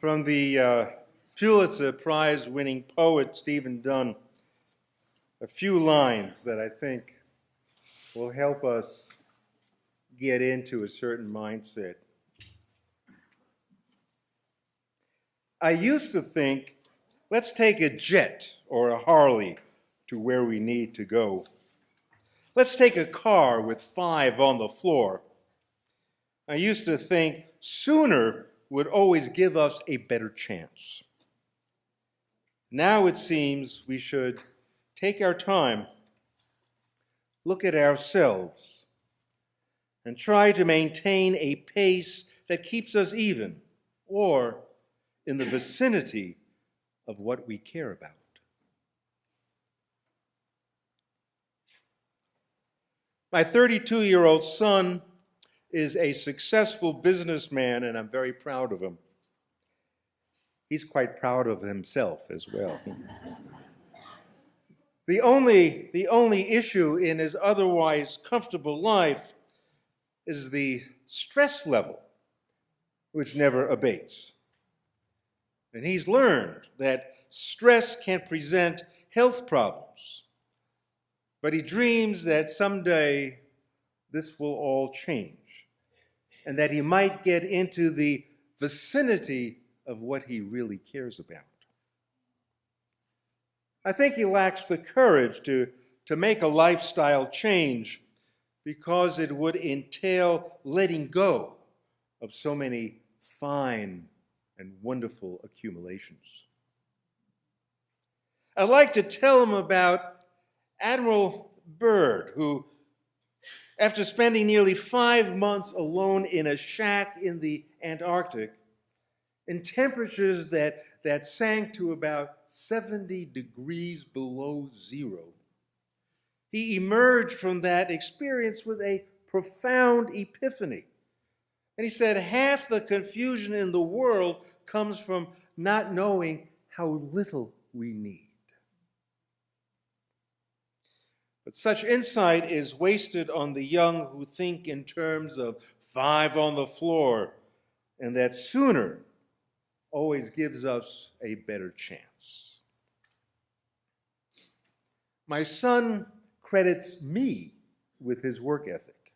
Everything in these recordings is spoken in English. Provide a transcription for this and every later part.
from the Pulitzer Prize-winning poet Stephen Dunn, a few lines that I think will help us get into a certain mindset. I used to think, let's take a jet or a Harley to where we need to go. Let's take a car with 5 on the floor. I used to think sooner would always give us a better chance. Now it seems we should take our time, look at ourselves, and try to maintain a pace that keeps us even or in the vicinity of what we care about. My 32-year-old son is a successful businessman, and I'm very proud of him. He's quite proud of himself as well. The only issue in his otherwise comfortable life is the stress level, which never abates. And he's learned that stress can present health problems, but he dreams that someday this will all change, and that he might get into the vicinity of what he really cares about. I think he lacks the courage to make a lifestyle change because it would entail letting go of so many fine and wonderful accumulations. I'd like to tell him about Admiral Byrd, who, after spending nearly 5 months alone in a shack in the Antarctic, in temperatures that sank to about 70 degrees below zero, he emerged from that experience with a profound epiphany. And he said, half the confusion in the world comes from not knowing how little we need. But such insight is wasted on the young who think in terms of 5 on the floor, and that sooner always gives us a better chance. My son credits me with his work ethic.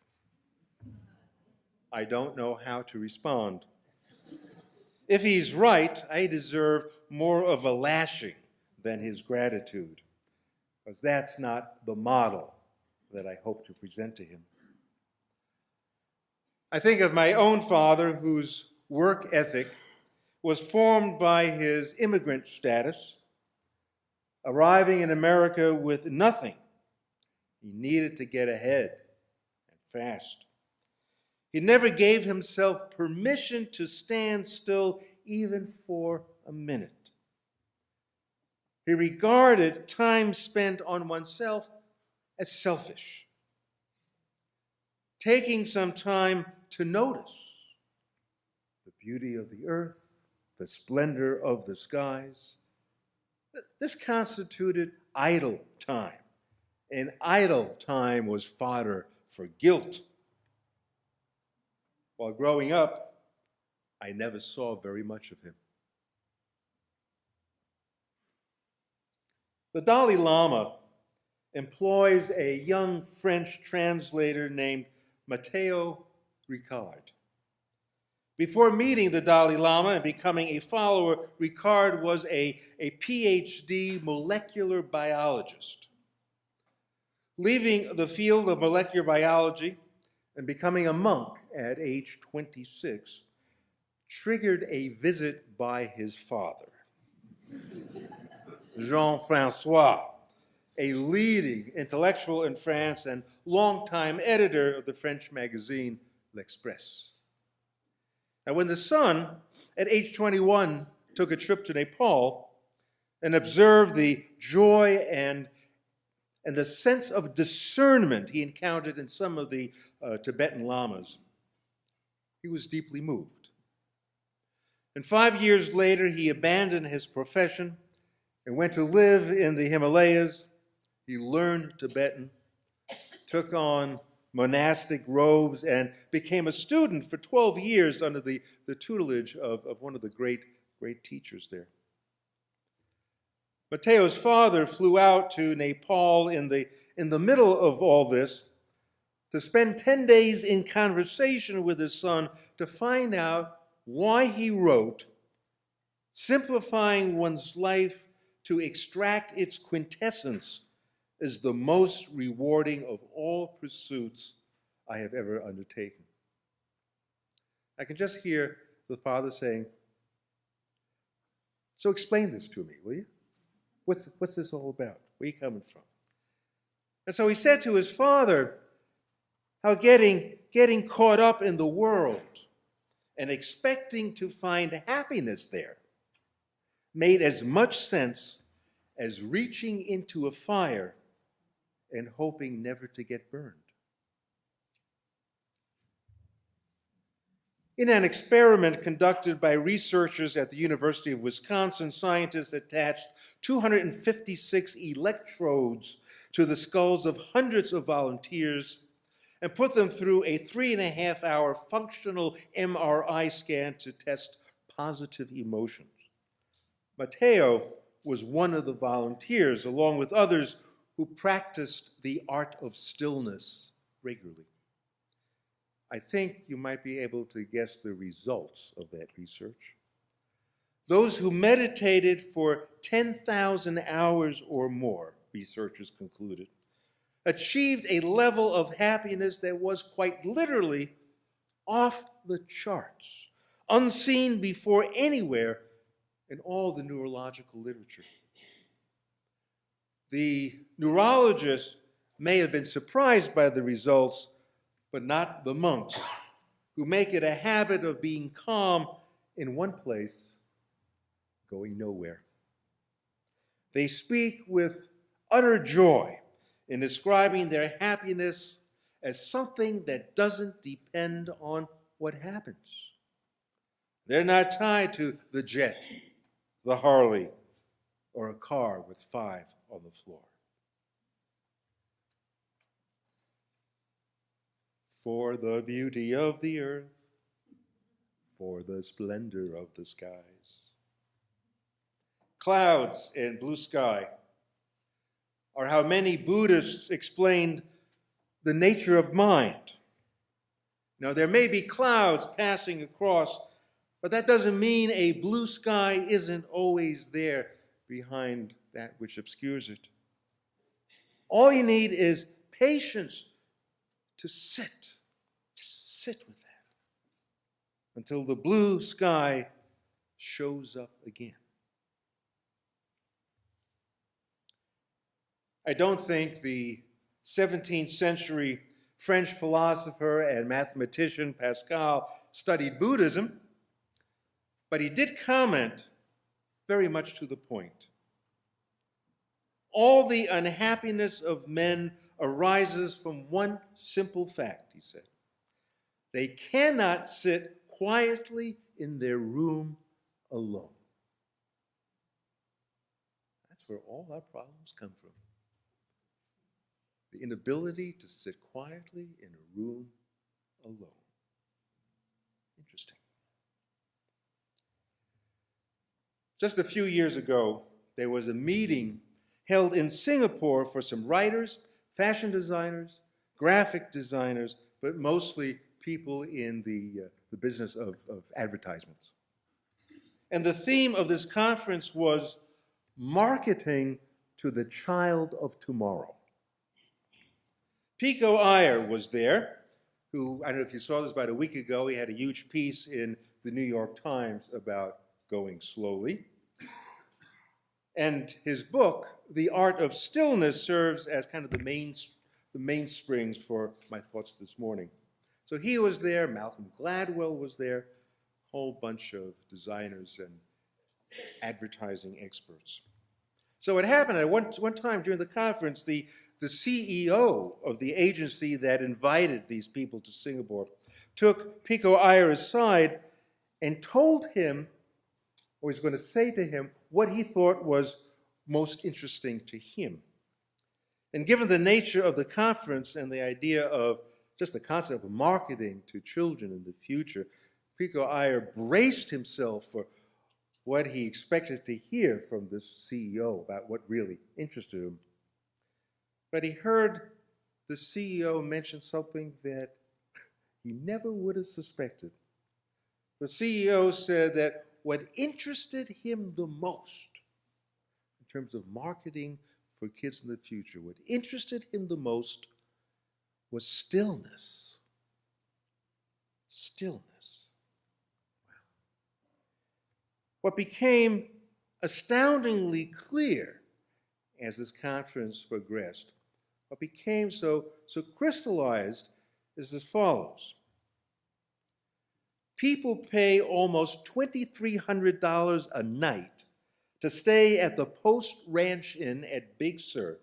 I don't know how to respond. If he's right, I deserve more of a lashing than his gratitude, because that's not the model that I hope to present to him. I think of my own father, whose work ethic was formed by his immigrant status, arriving in America with nothing. He needed to get ahead and fast. He never gave himself permission to stand still even for a minute. He regarded time spent on oneself as selfish. Taking some time to notice the beauty of the earth, the splendor of the skies, this constituted idle time. And idle time was fodder for guilt. While growing up, I never saw very much of him. The Dalai Lama employs a young French translator named Matteo Ricard. Before meeting the Dalai Lama and becoming a follower, Ricard was a PhD molecular biologist. Leaving the field of molecular biology and becoming a monk at age 26 triggered a visit by his father, Jean-Francois, a leading intellectual in France and longtime editor of the French magazine L'Express. And when the son, at age 21, took a trip to Nepal and observed the joy and the sense of discernment he encountered in some of the Tibetan lamas, he was deeply moved. And 5 years later, he abandoned his profession and went to live in the Himalayas. He learned Tibetan, took on monastic robes, and became a student for 12 years under the tutelage of one of the great great teachers there. Mateo's father flew out to Nepal in the middle of all this to spend 10 days in conversation with his son to find out why he wrote, simplifying one's life to extract its quintessence is the most rewarding of all pursuits I have ever undertaken. I can just hear the father saying, "So explain this to me, will you? What's this all about? Where are you coming from?" And so he said to his father how getting caught up in the world and expecting to find happiness there made as much sense as reaching into a fire and hoping never to get burned. In an experiment conducted by researchers at the University of Wisconsin, scientists attached 256 electrodes to the skulls of hundreds of volunteers and put them through a 3.5-hour functional MRI scan to test positive emotions. Mateo was one of the volunteers, along with others who practiced the art of stillness regularly. I think you might be able to guess the results of that research. Those who meditated for 10,000 hours or more, researchers concluded, achieved a level of happiness that was quite literally off the charts, unseen before anywhere in all the neurological literature. The neurologists may have been surprised by the results, but not the monks, who make it a habit of being calm in one place, going nowhere. They speak with utter joy in describing their happiness as something that doesn't depend on what happens. They're not tied to the jet, the Harley, or a car with 5 on the floor. For the beauty of the earth, for the splendor of the skies. Clouds and blue sky are how many Buddhists explained the nature of mind. Now, there may be clouds passing across, but that doesn't mean a blue sky isn't always there behind that which obscures it. All you need is patience to sit. Just sit with that until the blue sky shows up again. I don't think the 17th century French philosopher and mathematician Pascal studied Buddhism, but he did comment very much to the point. All the unhappiness of men arises from one simple fact, he said. They cannot sit quietly in their room alone. That's where all our problems come from. The inability to sit quietly in a room alone. Interesting. Just a few years ago, there was a meeting held in Singapore for some writers, fashion designers, graphic designers, but mostly people in the business of advertisements. And the theme of this conference was marketing to the child of tomorrow. Pico Iyer was there, who, I don't know if you saw this about a week ago, he had a huge piece in the New York Times about going slowly. And his book, The Art of Stillness, serves as kind of the mainsprings for my thoughts this morning. So he was there, Malcolm Gladwell was there, a whole bunch of designers and advertising experts. So it happened at one time during the conference, the CEO of the agency that invited these people to Singapore took Pico Iyer aside and told him, or was going to say to him, what he thought was most interesting to him. And given the nature of the conference and the idea of just the concept of marketing to children in the future, Pico Iyer braced himself for what he expected to hear from this CEO about what really interested him. But he heard the CEO mention something that he never would have suspected. The CEO said that what interested him the most in terms of marketing for kids in the future, what interested him the most was stillness. Stillness. What became astoundingly clear as this conference progressed, what became so crystallized is as follows. People pay almost $2,300 a night to stay at the Post Ranch Inn at Big Sur,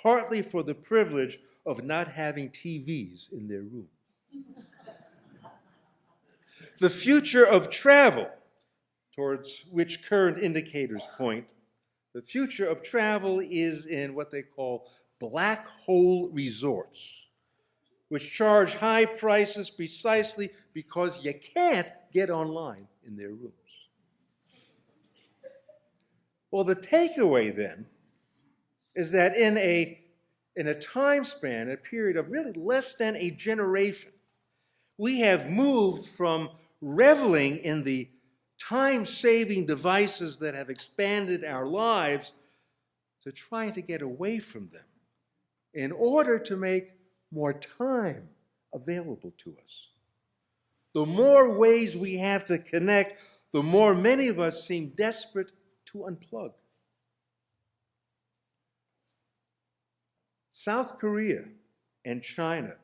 partly for the privilege of not having TVs in their room. The future of travel, towards which current indicators point, the future of travel is in what they call black hole resorts, which charge high prices precisely because you can't get online in their rooms. Well, the takeaway then is that in a time span, a period of really less than a generation, we have moved from reveling in the time-saving devices that have expanded our lives to trying to get away from them in order to make more time available to us. The more ways we have to connect, the more many of us seem desperate to unplug. South Korea and China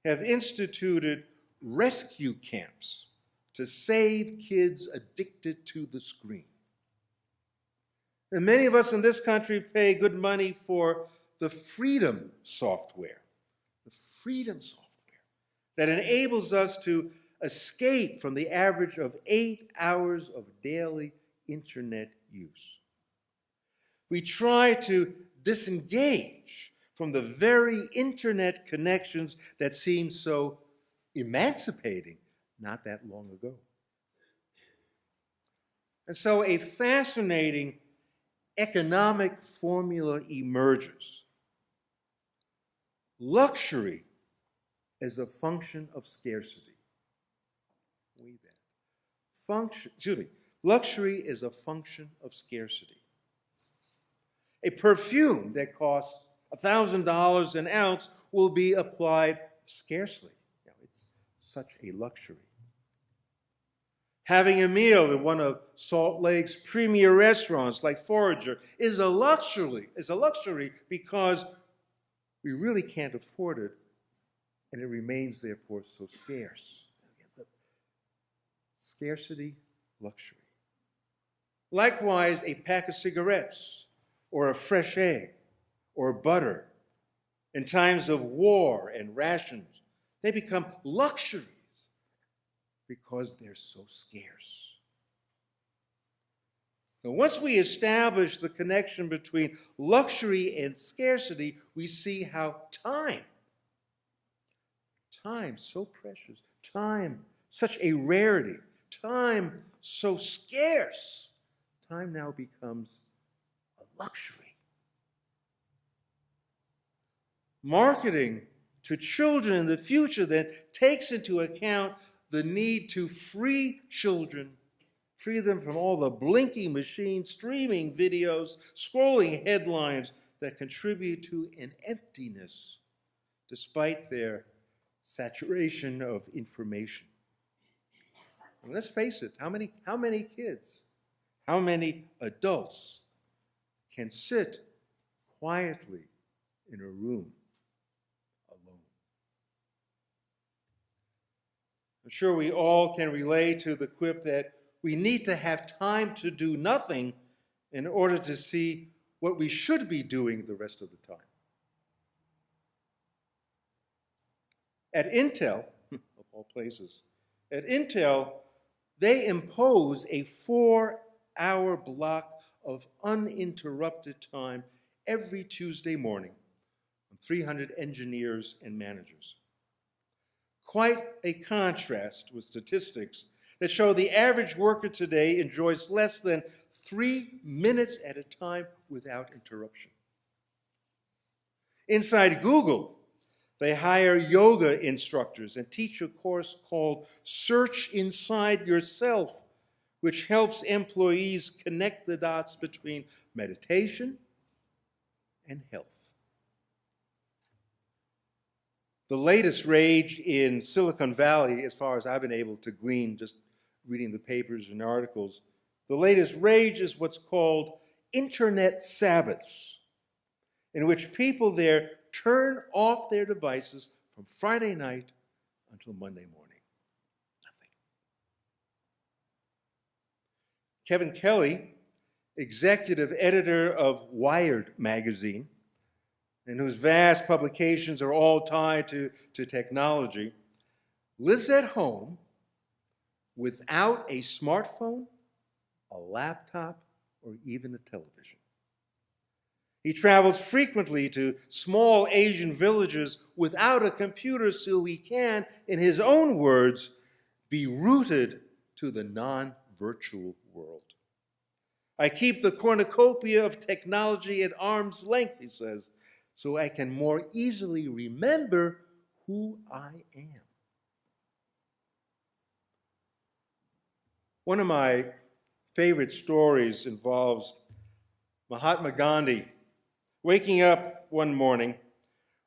have instituted rescue camps to save kids addicted to the screen. And many of us in this country pay good money for the freedom software that enables us to escape from the average of 8 hours of daily internet use. We try to disengage from the very internet connections that seemed so emancipating not that long ago. And so a fascinating economic formula emerges. Luxury is a function of scarcity. Luxury is a function of scarcity. A perfume that costs $1,000 an ounce will be applied scarcely. It's such a luxury. Having a meal in one of Salt Lake's premier restaurants like Forager is a luxury because we really can't afford it, and it remains therefore so scarce. Scarcity, luxury. Likewise, a pack of cigarettes or a fresh egg or butter in times of war and rations, they become luxuries because they're so scarce. Now, once we establish the connection between luxury and scarcity, we see how time so precious, time such a rarity, time so scarce, time now becomes a luxury. Marketing to children in the future then takes into account the need to free children, free them from all the blinking machines, streaming videos, scrolling headlines that contribute to an emptiness despite their saturation of information. And let's face it, how many kids, how many adults can sit quietly in a room alone? I'm sure we all can relate to the quip that we need to have time to do nothing in order to see what we should be doing the rest of the time. At Intel, of all places, at Intel, they impose a 4-hour block of uninterrupted time every Tuesday morning on 300 engineers and managers. Quite a contrast with statistics that show the average worker today enjoys less than 3 minutes at a time without interruption. Inside Google, they hire yoga instructors and teach a course called Search Inside Yourself, which helps employees connect the dots between meditation and health. The latest rage in Silicon Valley, as far as I've been able to glean just reading the papers and articles, the latest rage is what's called internet Sabbaths, in which people there turn off their devices from Friday night until Monday morning. Nothing. Kevin Kelly, executive editor of Wired magazine, and whose vast publications are all tied to technology, lives at home without a smartphone, a laptop, or even a television. He travels frequently to small Asian villages without a computer so he can, in his own words, be rooted to the non-virtual world. I keep the cornucopia of technology at arm's length, he says, so I can more easily remember who I am. One of my favorite stories involves Mahatma Gandhi waking up one morning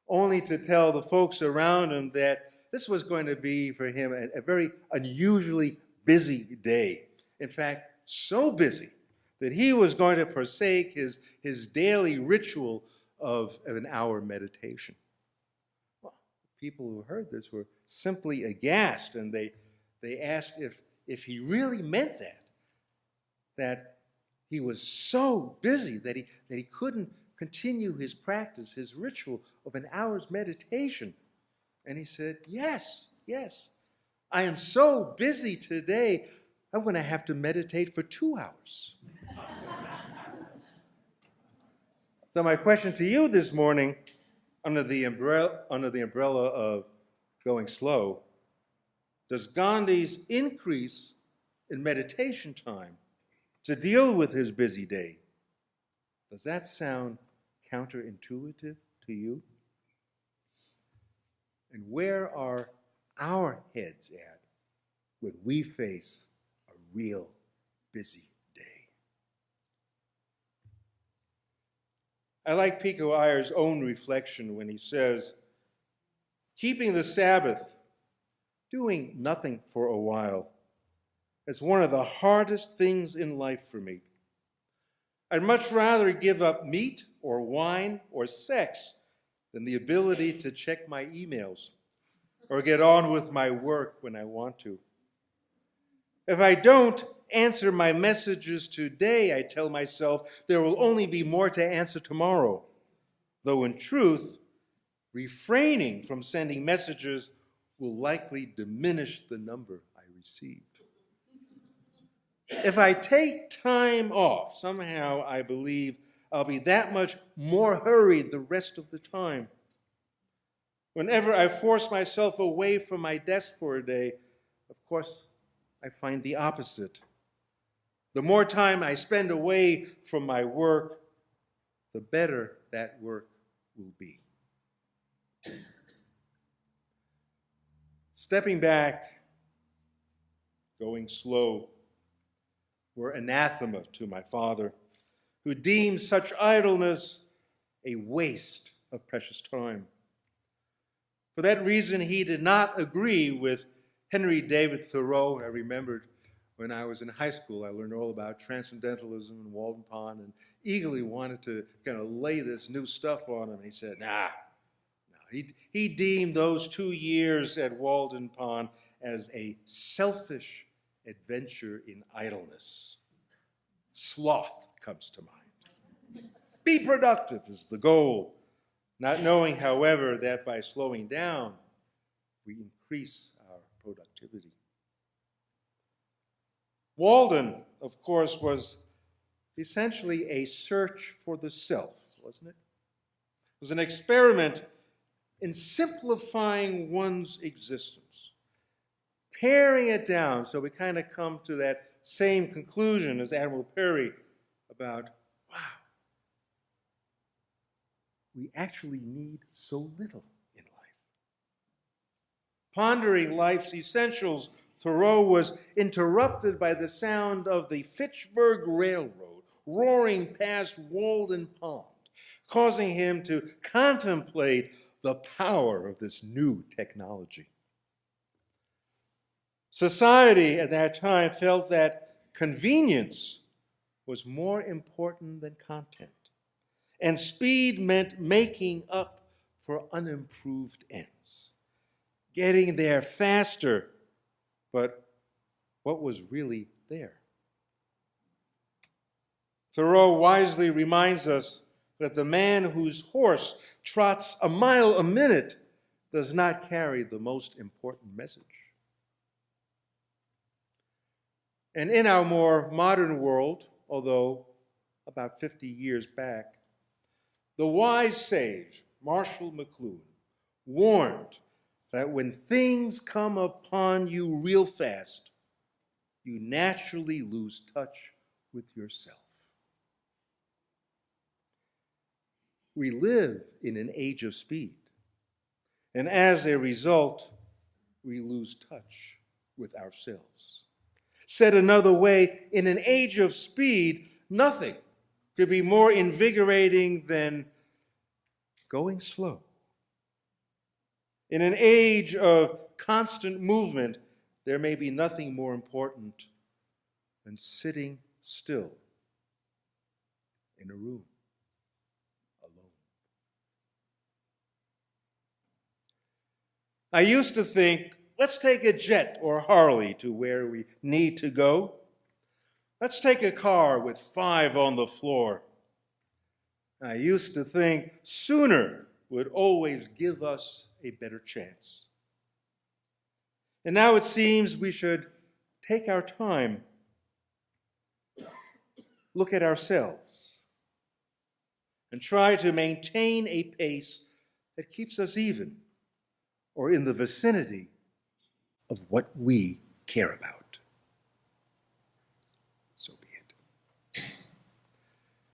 only to tell the folks around him that this was going to be for him a very unusually busy day. In fact, so busy that he was going to forsake his daily ritual of an hour meditation. Well, people who heard this were simply aghast, and they asked if he really meant that he was so busy that he couldn't continue his practice, his ritual of an hour's meditation. And he said, yes, I am so busy today, I'm going to have to meditate for 2 hours. So my question to you this morning, under the umbrella of going slow, does Gandhi's increase in meditation time to deal with his busy day, does that sound counterintuitive to you? And where are our heads at when we face a real busy day? I like Pico Iyer's own reflection when he says, keeping the Sabbath, doing nothing for a while, is one of the hardest things in life for me. I'd much rather give up meat or wine or sex than the ability to check my emails or get on with my work when I want to. If I don't answer my messages today, I tell myself, there will only be more to answer tomorrow. Though in truth, refraining from sending messages will likely diminish the number I receive. If I take time off, somehow I believe I'll be that much more hurried the rest of the time. Whenever I force myself away from my desk for a day, of course, I find the opposite. The more time I spend away from my work, the better that work will be. Stepping back, going slow, were anathema to my father, who deemed such idleness a waste of precious time. For that reason, he did not agree with Henry David Thoreau. I remembered when I was in high school, I learned all about transcendentalism and Walden Pond, and eagerly wanted to kind of lay this new stuff on him. He said, nah. He deemed those 2 years at Walden Pond as a selfish adventure in idleness. Sloth comes to mind. Be productive is the goal, not knowing, however, that by slowing down, we increase our productivity. Walden, of course, was essentially a search for the self, wasn't it? It was an experiment in simplifying one's existence, paring it down so we kind of come to that same conclusion as Admiral Perry about, wow, we actually need so little in life. Pondering life's essentials, Thoreau was interrupted by the sound of the Fitchburg Railroad roaring past Walden Pond, causing him to contemplate the power of this new technology. Society at that time felt that convenience was more important than content, and speed meant making up for unimproved ends, getting there faster, but what was really there? Thoreau wisely reminds us that the man whose horse trots a mile a minute does not carry the most important message. And in our more modern world, although about 50 years back, the wise sage, Marshall McLuhan, warned that when things come upon you real fast, you naturally lose touch with yourself. We live in an age of speed, and as a result, we lose touch with ourselves. Said another way, in an age of speed, nothing could be more invigorating than going slow. In an age of constant movement, there may be nothing more important than sitting still in a room alone. I used to think, let's take a jet or Harley to where we need to go. Let's take a car with 5 on the floor. I used to think sooner would always give us a better chance. And now it seems we should take our time, look at ourselves, and try to maintain a pace that keeps us even or in the vicinity of what we care about.